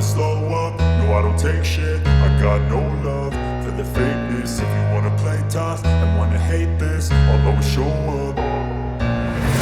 slow up, no I don't take shit. I got no love for the fakeness. If you wanna play tough and wanna hate this, I'll always show up.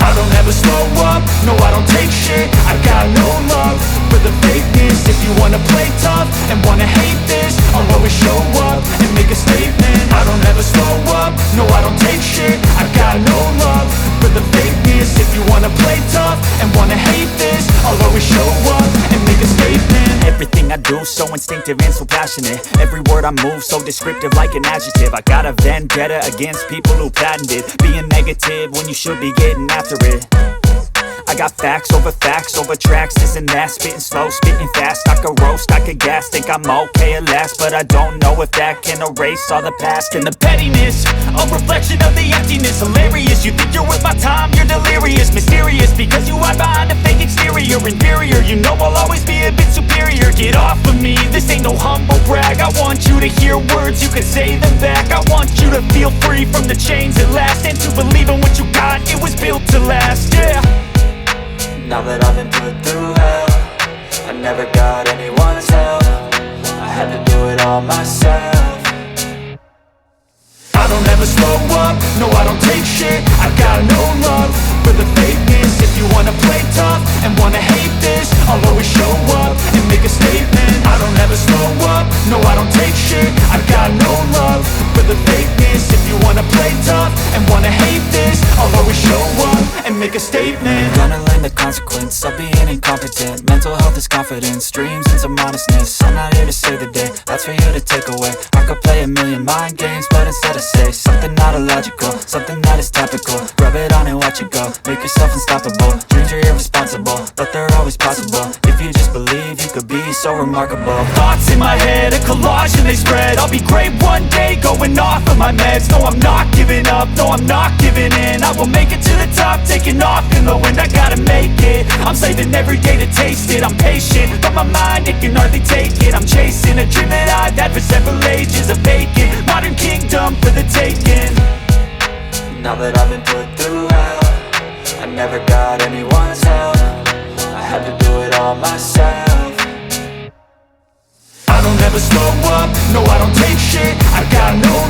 I don't ever slow up, no I don't take shit. I got no love for the fakeness. If you wanna play tough and wanna hate this, I'll always show up and make a statement. I don't ever slow up, no I don't take shit. I got no love for the fakeness. If you wanna play tough and wanna hate this, I'll always show up and make a statement. Everything I do so instinctive and so passionate. Every word I move so descriptive like an adjective. I got a vendetta against people who patented being negative when you should be getting after it. I got facts over tracks, this and that. Spitting slow, spitting fast. I could roast, I could gas. Think I'm okay at last, but I don't know if that can erase all the past. And the pettiness, a reflection of the emptiness. Hilarious, you think you're worth my time, you're delirious. Mysterious, because you hide behind a fake exterior. Inferior, you know I'll always be a bit superior. Get off of me, this ain't no humble brag. I want you to hear words, you can say them back. I want you to feel free from the chains at last, and to believe in what you got, it was built to last, yeah. Now that I've been put through hell, I never got anyone's help. I had to do it all myself. I don't ever slow up, no I don't take shit. I got no love for the fakeness. If you wanna play tough and wanna hate this, I'll always show up and make a statement. I don't ever slow up, no I don't take shit. I got no love for the fakeness. If you wanna play tough and wanna hate this, I'll always show up and make a statement. Gonna learn the consequence of being incompetent. Mental health is confidence, dreams and some honestness. I'm not here to save the day, that's for you to take away. I could play a million mind games, but instead I say something not illogical, something that is topical. Rub it on and watch it go, make yourself unstoppable. Dreams are irresponsible, but they're always possible. If you just believe, you could be so remarkable. Thoughts in my head, a collage and they spread. I'll be great one day, going off of my meds. No, I'm not giving up, no, I'm not giving in. I will make it to the top, taking off in the wind. I gotta make it, I'm saving every day to taste it. I'm patient, but my mind, it can hardly take it. I'm chasing a dream that I've had for several ages. A vacant, modern kingdom for the taking. Now that I've been put through hell, I never got anyone's help. I had to do it all myself. I don't ever slow up, no I don't take shit. I got no